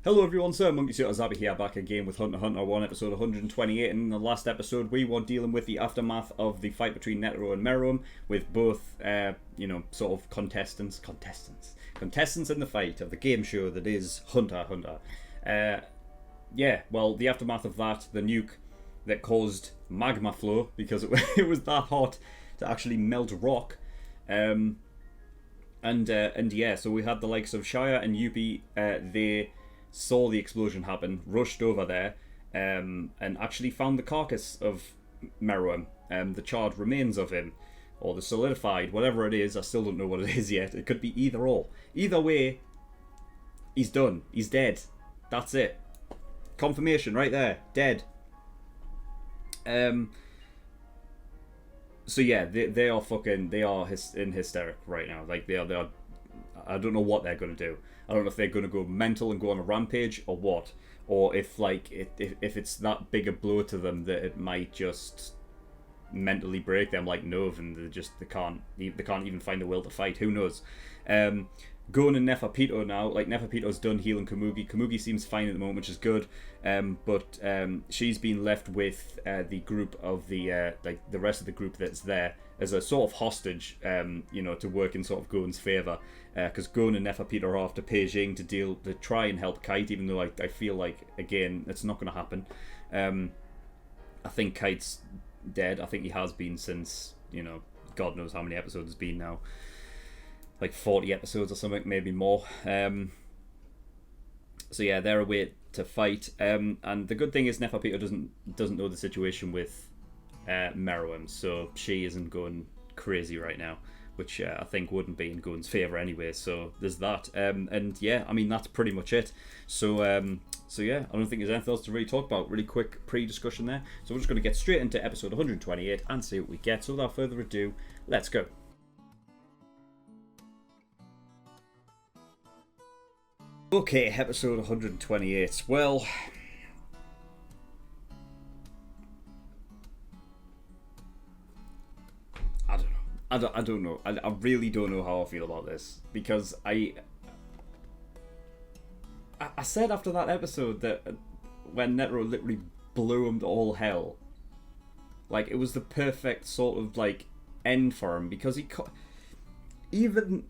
Hello everyone, SirMonkeySuit here, back again with Hunter x Hunter 1 episode 128. And in the last episode we were dealing with the aftermath of the fight between Netero and Meruem, with both, sort of contestants in the fight of the game show that is Hunter x Hunter. The aftermath of that, the nuke that caused magma flow because it was that hot to actually melt rock. So we had the likes of Shia and Yuppie. They saw the explosion happen, rushed over there, and actually found the carcass of Meruem, the charred remains of him, or the solidified, whatever it is. I still don't know what it is yet. It could be either or. Either way, he's done. He's dead. That's it. Confirmation right there. Dead. So yeah, they are in hysteric right now. Like they are. I don't know what they're gonna do. I don't know if they're gonna go mental and go on a rampage or what, or if if it's that big a blow to them that it might just mentally break them like Nov, and they can't even find the will to fight. Who knows? Gon and Neferpito now, like Neferpito's done healing Komugi. Komugi seems fine at the moment, which is good. But she's been left with the group of the rest of the group that's there as a sort of hostage, to work in sort of Gon's favour. Because Gon and Neferpito are off to Beijing to try and help Kite, even though I feel like, again, it's not going to happen. I think Kite's dead. I think he has been since, God knows how many episodes it's been now. Like 40 episodes or something, maybe more. So yeah, they're away to fight. And the good thing is Neferpito doesn't know the situation with Meruem, so she isn't going crazy right now, which I think wouldn't be in Gon's favour anyway. So there's that. And yeah, I mean that's pretty much it. So yeah, I don't think there's anything else to really talk about. Really quick pre-discussion there. So we're just going to get straight into episode 128 and see what we get. So without further ado, let's go. Okay, episode 128. Well, I don't know. I really don't know how I feel about this, because I said after that episode that when Netero literally blew him to all hell, like it was the perfect sort of like end for him, because even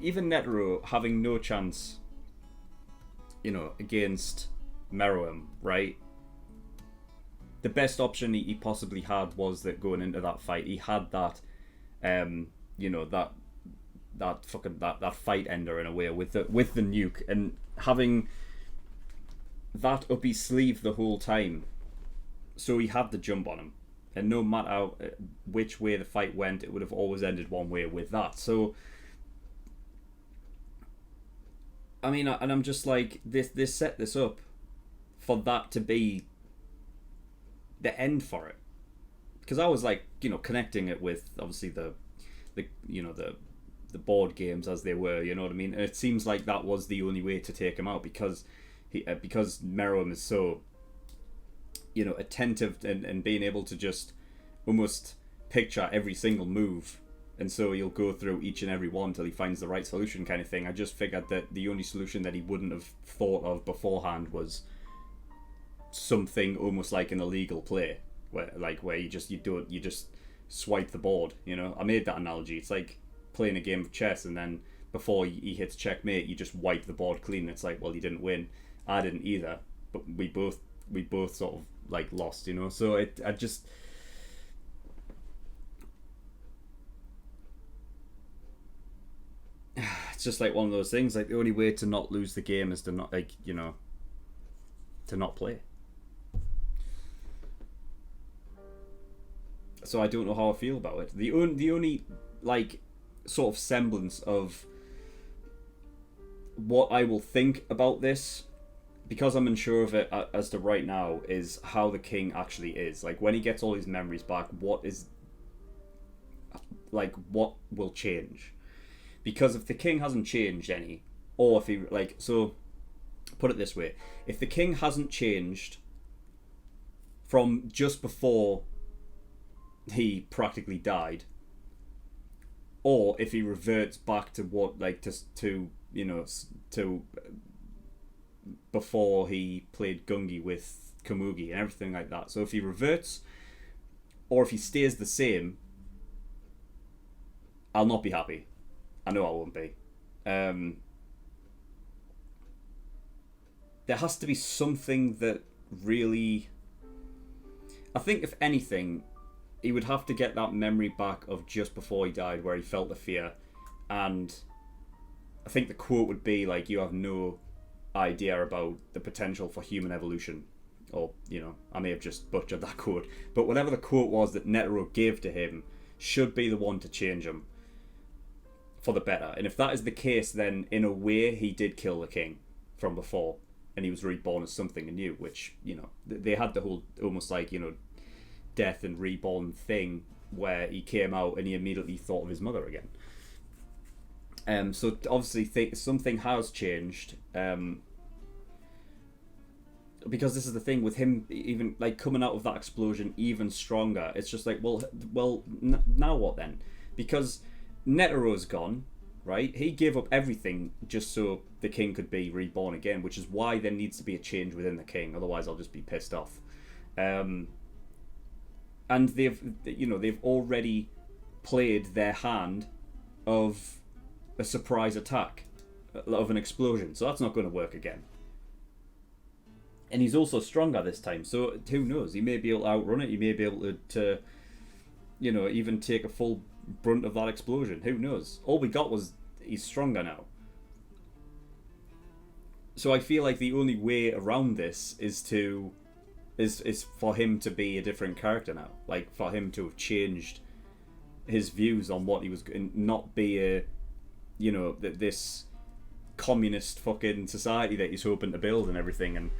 Netero having no chance, against Meruem, right? The best option he possibly had was that going into that fight, he had that, that fight ender in a way with the nuke, and having that up his sleeve the whole time, so he had the jump on him, and no matter which way the fight went, it would have always ended one way with that. So I mean, and I'm just like, they set this up for that to be the end for it, because I was like, connecting it with obviously the board games as they were, you know what I mean. And it seems like that was the only way to take him out, because because Meruem is so attentive and being able to just almost picture every single move. And so he'll go through each and every one till he finds the right solution, kind of thing. I just figured that the only solution that he wouldn't have thought of beforehand was something almost like an illegal play, where you just swipe the board. I made that analogy. It's like playing a game of chess, and then before he hits checkmate, you just wipe the board clean. It's like, well, you didn't win. I didn't either, but we both sort of like lost. So it's just like one of those things. Like the only way to not lose the game is to not to not play. So I don't know how I feel about it. The only like sort of semblance of what I will think about this, because I'm unsure of it as to right now, is how the king actually is. Like when he gets all his memories back, what will change? Because if the king hasn't changed any, or if he put it this way, if the king hasn't changed from just before he practically died, or if he reverts back to what to before he played Gungi with Komugi and everything like that. So if he reverts or if he stays the same, I'll not be happy. I know I won't be. There has to be something that really... I think if anything, he would have to get that memory back of just before he died where he felt the fear. And I think the quote would be like, you have no idea about the potential for human evolution. Or, you know, I may have just butchered that quote. But whatever the quote was that Netero gave to him should be the one to change him for the better. And if that is the case, then in a way he did kill the king from before. And he was reborn as something new, which, you know, they had the whole almost like, you know, death and reborn thing where he came out and he immediately thought of his mother again. So obviously something has changed, because this is the thing with him, even like coming out of that explosion even stronger. It's just like, now what then? Because Netero's gone, right? He gave up everything just so the king could be reborn again, which is why there needs to be a change within the king. Otherwise, I'll just be pissed off. And they've already played their hand of a surprise attack, of an explosion. So that's not going to work again. And he's also stronger this time, so who knows? He may be able to outrun it. He may be able to you know, even take a full brunt of that explosion. Who knows? All we got was he's stronger now. So I feel like the only way around this is for him to be a different character now. Like, for him to have changed his views on what he was, and not be a, you know, this communist fucking society that he's hoping to build and everything, and,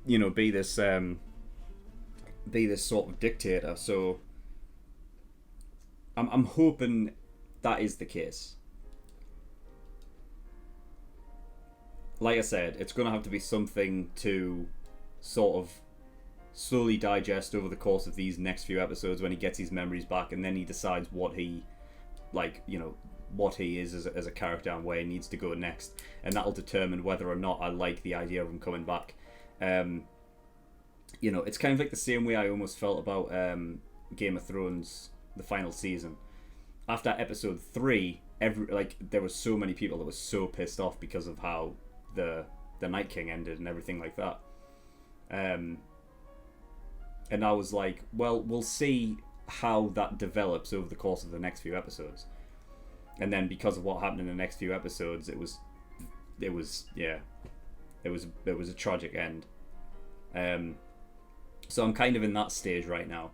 you know, be this sort of dictator. So I'm hoping that is the case. Like I said, it's going to have to be something to sort of slowly digest over the course of these next few episodes when he gets his memories back, and then he decides what he, like, you know, what he is as a character and where he needs to go next, and that'll determine whether or not I like the idea of him coming back. You know, it's kind of like the same way I almost felt about Game of Thrones, the final season. After episode 3, there was so many people that were so pissed off because of how the Night King ended and everything like that. And I was like, well, we'll see how that develops over the course of the next few episodes. And then because of what happened in the next few episodes, it was a tragic end. So I'm kind of in that stage right now.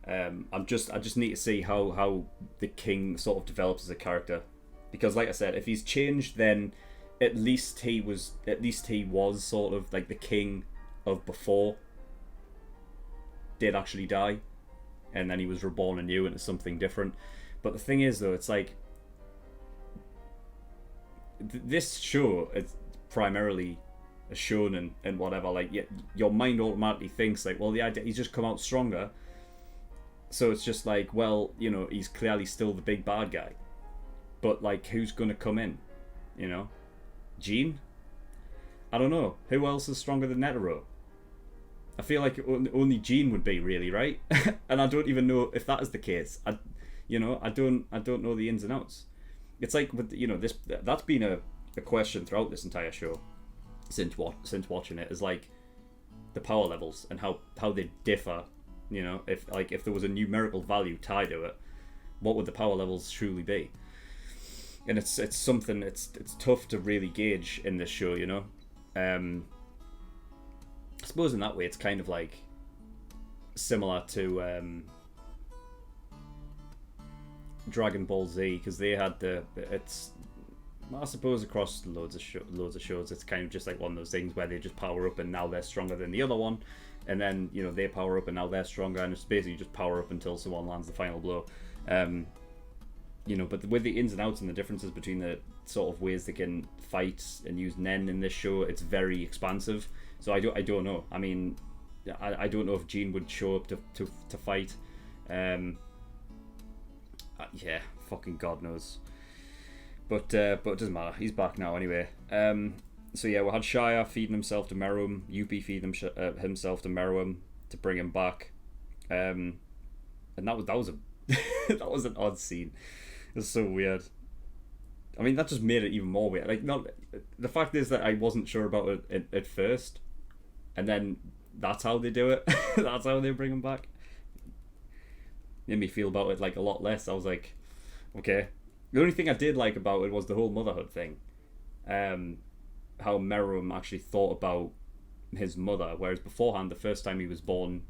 I just need to see how the king sort of develops as a character, because like I said, if he's changed, then at least he was sort of like the king of before did actually die, and then he was reborn anew into something different. But the thing is, though, it's like this show is primarily a shonen and whatever. Like, your mind automatically thinks like, well, the idea he's just come out stronger, so it's just like, well, you know, he's clearly still the big bad guy, but like, who's gonna come in? You know, Jean? I don't know. Who else is stronger than Netero? I feel like only Jean would be, really, right? And I don't even know if that is the case. I don't know the ins and outs. It's like, with, you know, that's been a question throughout this entire show since watching it, is like the power levels and how they differ. You know, if there was a numerical value tied to it, what would the power levels truly be? And it's something it's tough to really gauge in this show, you know. I suppose in that way it's kind of like similar to Dragon Ball Z, because they had I suppose across loads of shows it's kind of just like one of those things where they just power up and now they're stronger than the other one, and then, you know, they power up and now they're stronger, and it's basically just power up until someone lands the final blow. You know, but with the ins and outs and the differences between the sort of ways they can fight and use Nen in this show, it's very expansive. So I don't know. I mean, I don't know if Jean would show up to fight. Yeah, fucking God knows. But it doesn't matter. He's back now anyway. So yeah, we had Shia feeding himself to Meruem, Yuppie feeding himself to Meruem to bring him back, and that was a that was an odd scene. It was so weird. I mean, that just made it even more weird. Like, not the fact is that I wasn't sure about it at first, and then that's how they do it. That's how they bring him back. Made me feel about it like a lot less. I was like, okay. The only thing I did like about it was the whole motherhood thing. How Meruem actually thought about his mother, whereas beforehand, the first time he was born,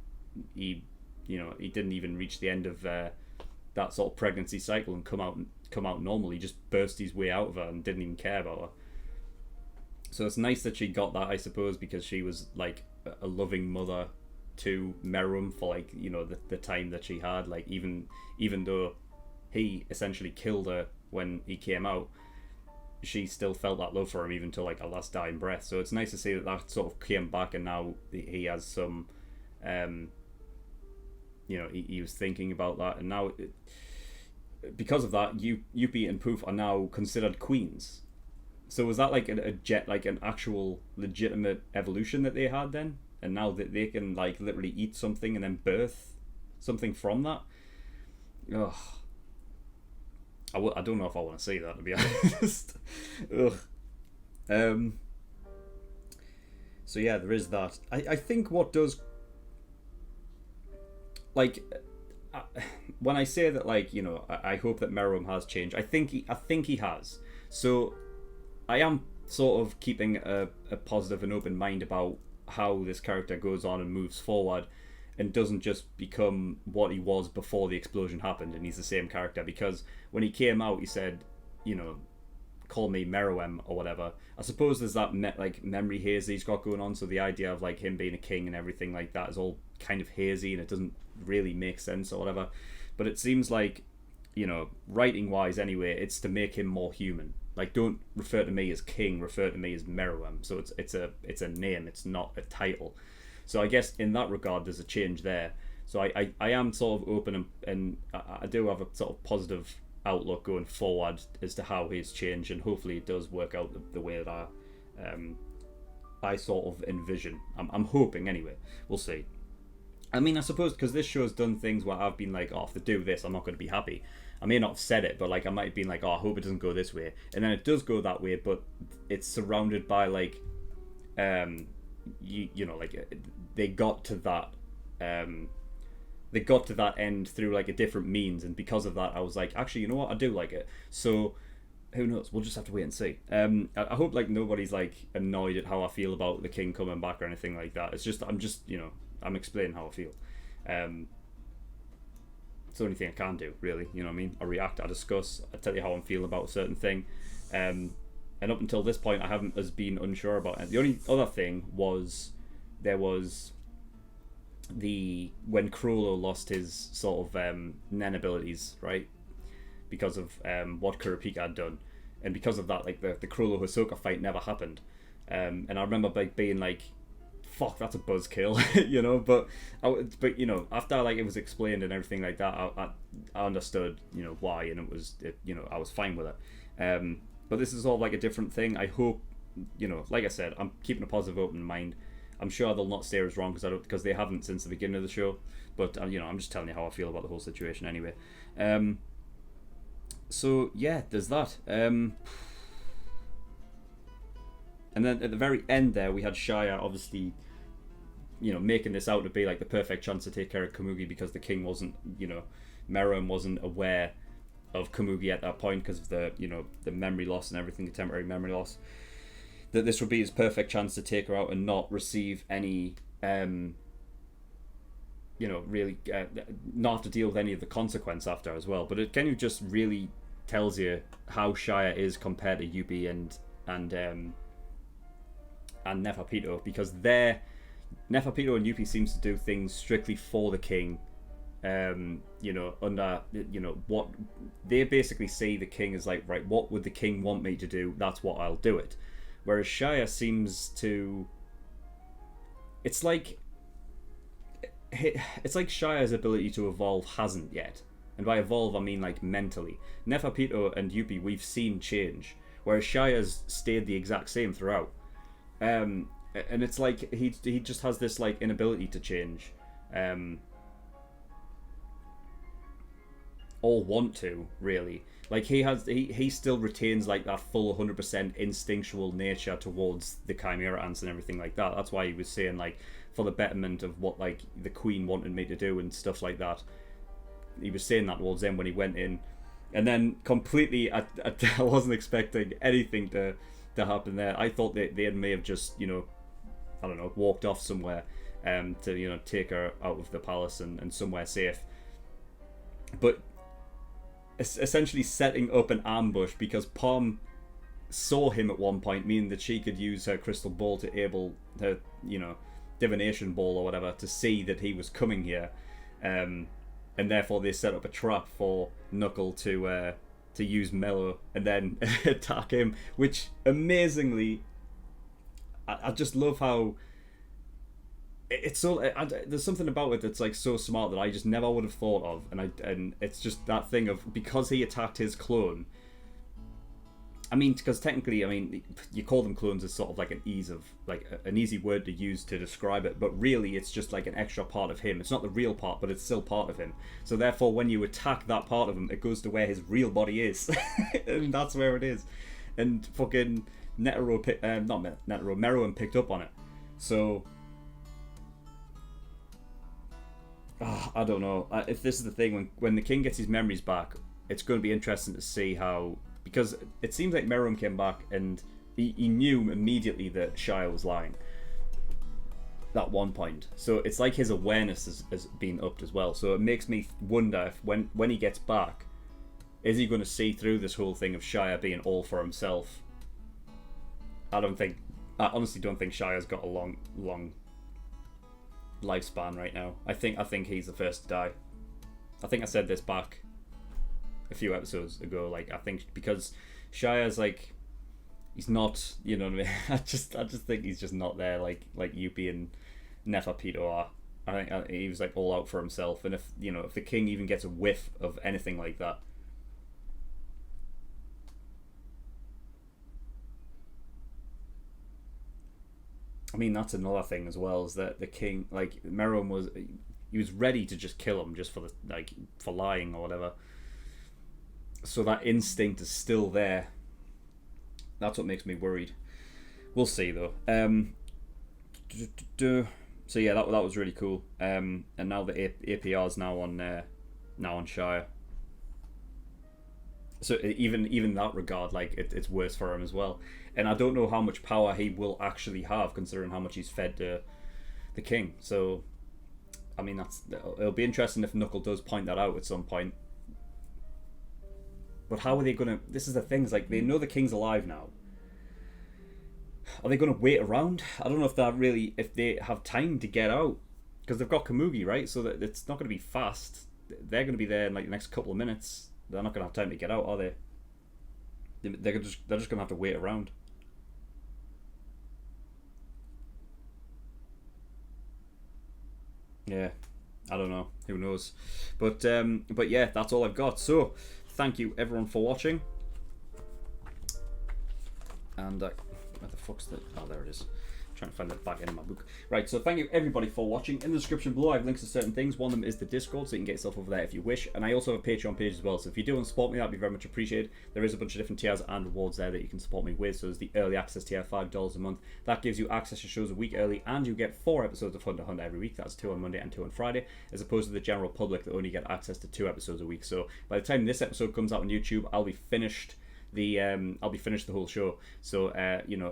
he didn't even reach the end of that sort of pregnancy cycle and come out normal. He just burst his way out of her and didn't even care about her. So it's nice that she got that, I suppose, because she was like a loving mother to Meruem for like, the time that she had. Like, even though he essentially killed her when he came out, she still felt that love for him even till like her last dying breath. So it's nice to see that sort of came back, and now he has some he was thinking about that, and now because of that, Yuppie and Poof are now considered queens. So was that like an actual legitimate evolution that they had then, and now that they can like literally eat something and then birth something from that? Ugh. I don't know if I want to see that, to be honest. Ugh. So yeah, there is that. I think what does, like, when I say that, like, I hope that Meruem has changed. I think he has. So I am sort of keeping a positive and open mind about how this character goes on and moves forward, and doesn't just become what he was before the explosion happened, and he's the same character. Because when he came out, he said, call me Meruem or whatever. I suppose there's that memory haze that he's got going on, so the idea of like him being a king and everything like that is all kind of hazy, and it doesn't really make sense or whatever. But it seems like, writing wise anyway, it's to make him more human. Like, don't refer to me as king, refer to me as Meruem. So it's a name, it's not a title. So I guess in that regard, there's a change there. So I am sort of open, and I do have a sort of positive outlook going forward as to how he's changed, and hopefully it does work out the way that I sort of envision. I'm hoping anyway. We'll see. I mean, I suppose because this show's done things where I've been like, oh, if they do this, I'm not going to be happy. I may not have said it, but like I might have been like, oh, I hope it doesn't go this way, and then it does go that way, but it's surrounded by like they got to that end through like a different means, and because of that I was like, actually, you know what, I do like it. So who knows, we'll just have to wait and see. I hope like nobody's like annoyed at how I feel about the king coming back or anything like that. It's just I'm explaining how I feel. It's the only thing I can do, really. You know what I mean? I react, I discuss, I tell you how I'm feeling about a certain thing. And up until this point, I haven't been unsure about it. The only other thing was there was when Chrollo lost his sort of Nen abilities, right? Because of what Kurapika had done, and because of that, like the Chrollo Hisoka fight never happened. And I remember like being like, "Fuck, that's a buzzkill," But after like it was explained and everything like that, I understood why, and it was I was fine with it. But this is all like a different thing. I hope, like I said, I'm keeping a positive open mind. I'm sure they'll not steer us wrong because they haven't since the beginning of the show. But I'm just telling you how I feel about the whole situation anyway. So yeah, there's that. And then at the very end there, we had Shia obviously, making this out to be like the perfect chance to take care of Komugi, because the king wasn't, Meruem wasn't aware of Komugi at that point because of the memory loss and everything, the temporary memory loss. That this would be his perfect chance to take her out and not receive any, really not have to deal with any of the consequence after as well. But it kind of just really tells you how Shia is compared to Yuppie and Neferpito, because Neferpito and Yuppie seems to do things strictly for the king. Under what they basically see the king as like, right, what would the king want me to do? That's what I'll do it. Whereas Shia seems to, it's like Shia's ability to evolve hasn't yet, and by evolve I mean like mentally. Neferpito and Yuppie we've seen change, whereas Shia's stayed the exact same throughout. and it's like he just has this like inability to change, or want to really. Like he still retains like that full 100% instinctual nature towards the chimera ants and everything like that. That's why he was saying like for the betterment of what like the Queen wanted me to do and stuff like that. He was saying that towards them when he went in, and then completely I wasn't expecting anything to happen there. I thought they may have just I don't know, walked off somewhere to take her out of the palace and somewhere safe, but essentially setting up an ambush because Pom saw him at one point, meaning that she could use her crystal ball to able her divination ball or whatever to see that he was coming here, and therefore they set up a trap for Knuckle to use Mellow and then attack him, which amazingly I just love how it's so there's something about it that's like so smart that I just never would have thought of, and it's just that thing of because he attacked his clone. I mean, because technically, I mean, you call them clones as sort of like an easy word to use to describe it, but really it's just like an extra part of him. It's not the real part, but it's still part of him. So therefore, when you attack that part of him, it goes to where his real body is, and that's where it is. And fucking Meruem picked up on it. So I don't know if this is the thing when the king gets his memories back. It's going to be interesting to see how, because it seems like Meruem came back and he knew immediately that Shia was lying at one point. So it's like his awareness has been upped as well. So it makes me wonder if when he gets back, is he going to see through this whole thing of Shia being all for himself? I honestly don't think Shia's got a long lifespan right now. I think he's the first to die. I think I said this back a few episodes ago. Like, I think because Shia's like, he's not, you know what I mean? I just think he's just not there like Yuppie and Neferpito are. I think he was like all out for himself, and if the king even gets a whiff of anything like that, I mean, that's another thing as well, is that the king, like Meruem was ready to just kill him just for lying or whatever. So that instinct is still there. That's what makes me worried. We'll see though. So yeah, that was really cool. And now the APR is now on Shia. So even in that regard, like it's worse for him as well. And I don't know how much power he will actually have, considering how much he's fed to the king. So, I mean, it'll be interesting if Knuckle does point that out at some point. But how are they gonna? This is the thing. Is like they know the king's alive now. Are they gonna wait around? I don't know if they have time to get out, because they've got Kamugi, right? So that it's not gonna be fast. They're gonna be there in like the next couple of minutes. They're not gonna have time to get out, are they? They're just gonna have to wait around. Yeah, I don't know. Who knows? But yeah, that's all I've got. So, thank you everyone for watching. And where the fuck's the? Oh, there it is. Trying to find that back end of my book. Right, so thank you everybody for watching. In the description below, I have links to certain things. One of them is the Discord, so you can get yourself over there if you wish. And I also have a Patreon page as well, so if you do want to support me, that'd be very much appreciated. There is a bunch of different tiers and rewards there that you can support me with. So there's the early access tier, $5 a month. That gives you access to shows a week early, and you get 4 episodes of Hunter x Hunter every week. That's 2 on Monday and 2 on Friday, as opposed to the general public that only get access to 2 episodes a week. So by the time this episode comes out on YouTube, I'll be finished the whole show. So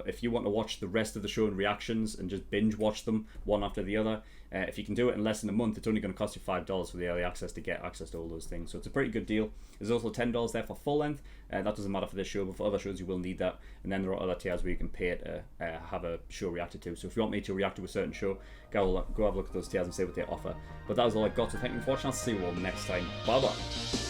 if you want to watch the rest of the show and reactions and just binge watch them one after the other, if you can do it in less than a month, it's only going to cost you $5 for the early access to get access to all those things. So it's a pretty good deal. There's also $10 there for full length. That doesn't matter for this show, but for other shows you will need that. And then there are other tiers where you can pay to have a show reacted to. So if you want me to react to a certain show, go have a look at those tiers and see what they offer. But that was all I've got, so thank you for watching. I'll see you all next time. Bye bye.